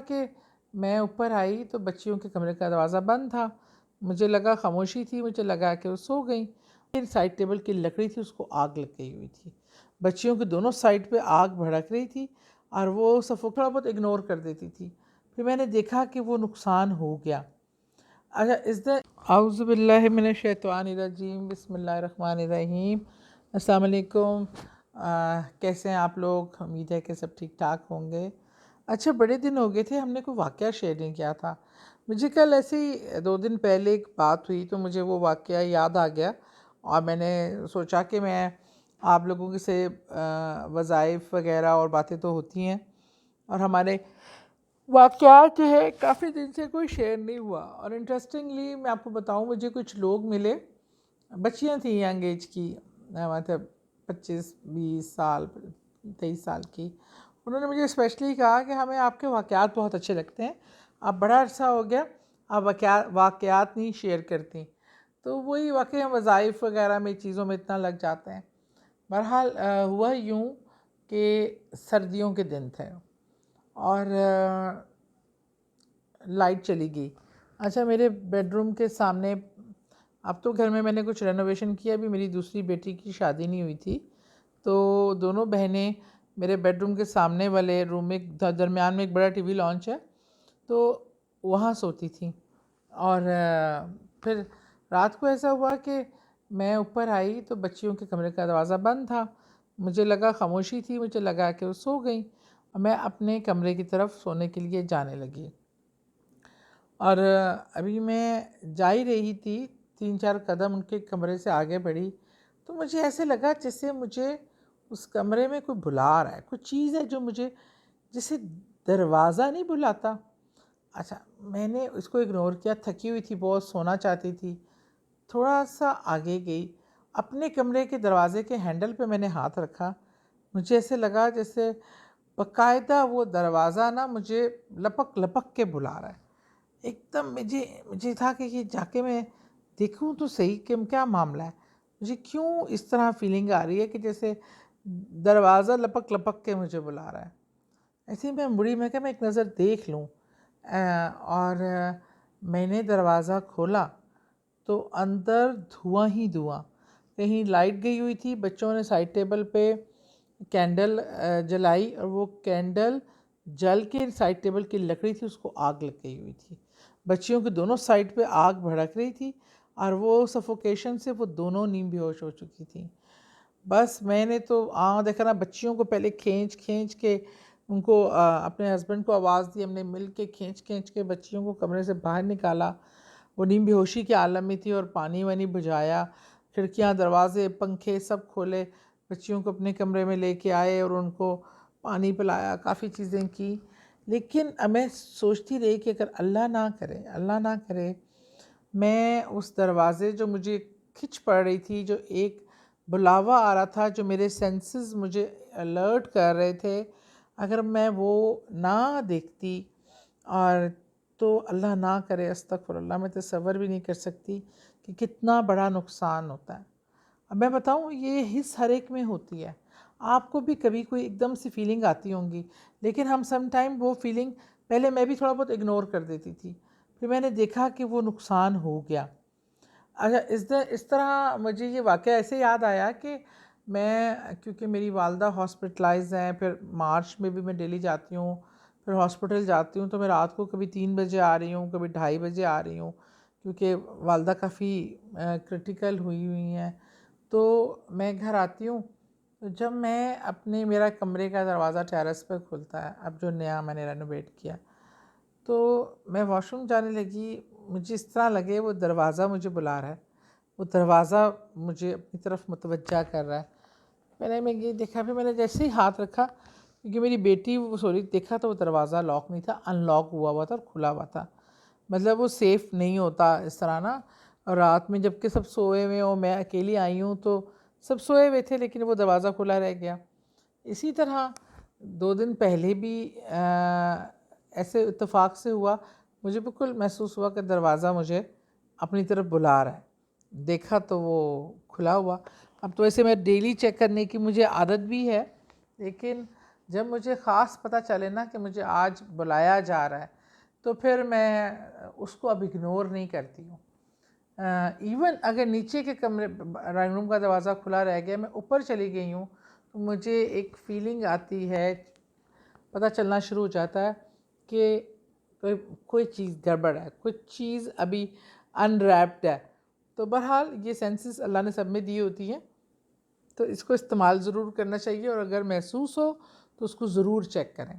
کہ میں اوپر آئی تو بچیوں کے کمرے کا دروازہ بند تھا. مجھے لگا خاموشی تھی, مجھے لگا کہ وہ سو گئیں. سائڈ ٹیبل کی لکڑی تھی, اس کو آگ لگ گئی ہوئی تھی. بچیوں کے دونوں سائڈ پہ آگ بھڑک رہی تھی اور وہ تھوڑا بہت اگنور کر دیتی تھی. پھر میں نے دیکھا کہ وہ نقصان ہو گیا. اچھا اعوذ باللہ من الشیطان الرجیم, بسم اللہ الرحمن الرحیم. السلام علیکم. کیسے ہیں آپ لوگ؟ امید ہے کہ سب ٹھیک ٹھاک ہوں گے. اچھا, بڑے دن ہو گئے تھے ہم نے کوئی واقعہ شیئر نہیں کیا تھا. مجھے کل ایسے ہی 2 دن پہلے ایک بات ہوئی تو مجھے وہ واقعہ یاد آ گیا اور میں نے سوچا کہ میں آپ لوگوں کے سے وظائف وغیرہ اور باتیں تو ہوتی ہیں اور ہمارے واقعات جو ہے کافی دن سے کوئی شیئر نہیں ہوا. اور انٹرسٹنگلی میں آپ کو بتاؤں, مجھے کچھ لوگ ملے, بچیاں تھیں ینگ ایج کی, مطلب 25-20 سال 23 سال کی. انہوں نے مجھے اسپیشلی کہا کہ ہمیں آپ کے واقعات بہت اچھے لگتے ہیں, آپ بڑا عرصہ ہو گیا آپ واقعات نہیں شیئر کرتی. تو وہی واقعی ہم وظائف وغیرہ میں چیزوں میں اتنا لگ جاتے ہیں. بہرحال ہوا یوں کہ سردیوں کے دن تھے اور لائٹ چلی گئی. اچھا, میرے بیڈ روم کے سامنے, اب تو گھر میں نے کچھ رینوویشن کیا, ابھی میری دوسری بیٹی کی شادی نہیں ہوئی تھی, تو دونوں بہنیں میرے بیڈ روم کے سامنے والے روم میں درمیان میں ایک بڑا ٹی وی لانچ ہے, تو وہاں سوتی تھیں. اور پھر رات کو ایسا ہوا کہ میں اوپر آئی تو بچیوں کے کمرے کا دروازہ بند تھا. مجھے لگا خاموشی تھی, مجھے لگا کہ وہ سو گئیں اور میں اپنے کمرے کی طرف سونے کے لیے جانے لگی. اور ابھی میں جا ہی رہی تھی, 3-4 قدم ان کے کمرے سے آگے بڑھی تو مجھے ایسے لگا جیسے مجھے اس کمرے میں کوئی بلا رہا ہے, کوئی چیز ہے جو مجھے, جیسے دروازہ نہیں بلاتا. اچھا, میں نے اس کو اگنور کیا, تھکی ہوئی تھی بہت, سونا چاہتی تھی. تھوڑا سا آگے گئی, اپنے کمرے کے دروازے کے ہینڈل پہ میں نے ہاتھ رکھا. مجھے ایسے لگا جیسے باقاعدہ وہ دروازہ نا مجھے لپک لپک کے بلا رہا ہے. ایک دم مجھے تھا کہ یہ جا کے میں دیکھوں تو صحیح کہ کیا معاملہ ہے, مجھے کیوں اس طرح فیلنگ آ رہی ہے کہ جیسے دروازہ لپک لپک کے مجھے بلا رہا ہے. ایسے ہی میں مڑی, میں کہا میں ایک نظر دیکھ لوں. اور میں نے دروازہ کھولا تو اندر دھواں ہی دھواں, کہیں لائٹ گئی ہوئی تھی, بچوں نے سائڈ ٹیبل پہ کینڈل جلائی اور وہ کینڈل جل کے سائڈ ٹیبل کی لکڑی تھی, اس کو آگ لگ گئی ہوئی تھی. بچیوں کے دونوں سائڈ پہ آگ بھڑک رہی تھی اور وہ سفوکیشن سے وہ دونوں نیم بے ہوش ہو چکی تھیں. بس میں نے تو دیکھا نا, بچیوں کو پہلے کھینچ کے ان کو اپنے ہسبینڈ کو آواز دی, ہم نے مل کے کھینچ کے بچیوں کو کمرے سے باہر نکالا. وہ نیم بے ہوشی کے عالم میں تھی اور پانی وانی بجھایا, کھڑکیاں دروازے پنکھے سب کھولے, بچیوں کو اپنے کمرے میں لے کے آئے اور ان کو پانی پلایا, کافی چیزیں کی. لیکن میں سوچتی رہی کہ اگر اللہ نہ کرے میں اس دروازے, جو مجھے کھچ پڑ رہی تھی, جو ایک بلاوا آ رہا تھا, جو میرے سینسز مجھے الرٹ کر رہے تھے, اگر میں وہ نہ دیکھتی, اور تو اللہ نہ کرے, استغفر اللہ, میں تصور بھی نہیں کر سکتی کہ کتنا بڑا نقصان ہوتا ہے. اب میں بتاؤں, یہ حس ہر ایک میں ہوتی ہے. آپ کو بھی کبھی کوئی ایک دم سی فیلنگ آتی ہوں گی, لیکن ہم سم ٹائم وہ فیلنگ, پہلے میں بھی تھوڑا بہت اگنور کر دیتی تھی, پھر میں نے دیکھا کہ وہ نقصان ہو گیا. اچھا, اس طرح مجھے یہ واقعہ ایسے یاد آیا کہ میں, کیونکہ میری والدہ ہاسپٹلائز ہیں, پھر مارچ میں بھی میں ڈیلی جاتی ہوں, پھر ہاسپٹل جاتی ہوں, تو میں رات کو کبھی 3 بجے آ رہی ہوں, کبھی 2:30 بجے آ رہی ہوں, کیونکہ والدہ کافی کرٹیکل ہوئی ہیں. تو میں گھر آتی ہوں, تو جب میں میرا کمرے کا دروازہ ٹیرس پہ کھلتا ہے, اب جو نیا میں نے رینوویٹ کیا, تو میں واش روم جانے لگی, مجھے اس طرح لگے وہ دروازہ مجھے بلا رہا ہے, وہ دروازہ مجھے اپنی طرف متوجہ کر رہا ہے. میں نے یہ دیکھا, پھر میں نے جیسے ہی ہاتھ رکھا, کیونکہ میری بیٹی دیکھا تو وہ دروازہ لاک نہیں تھا, ان لاک ہوا ہوا تھا اور کھلا ہوا تھا. مطلب وہ سیف نہیں ہوتا اس طرح نا, اور رات میں جب کہ سب سوئے ہوئے ہوں, میں اکیلی آئی ہوں, تو سب سوئے ہوئے تھے لیکن وہ دروازہ کھلا رہ گیا. اسی طرح 2 دن پہلے بھی ایسے اتفاق سے ہوا, مجھے بالکل محسوس ہوا کہ دروازہ مجھے اپنی طرف بلا رہا ہے. دیکھا تو وہ کھلا ہوا. اب تو ایسے میں ڈیلی چیک کرنے کی مجھے عادت بھی ہے, لیکن جب مجھے خاص پتہ چلے نا کہ مجھے آج بلایا جا رہا ہے تو پھر میں اس کو اب اگنور نہیں کرتی ہوں. ایون اگر نیچے کے کمرے ڈرائنگ روم کا دروازہ کھلا رہ گیا، میں اوپر چلی گئی ہوں تو مجھے ایک فیلنگ آتی ہے، پتہ چلنا شروع ہو جاتا ہے کہ کوئی چیز گڑبڑ ہے، کوئی چیز ابھی انریپڈ ہے. تو بہرحال یہ سینسز اللہ نے سب میں دی ہوتی ہیں، تو اس کو استعمال ضرور کرنا چاہیے، اور اگر محسوس ہو تو اس کو ضرور چیک کریں.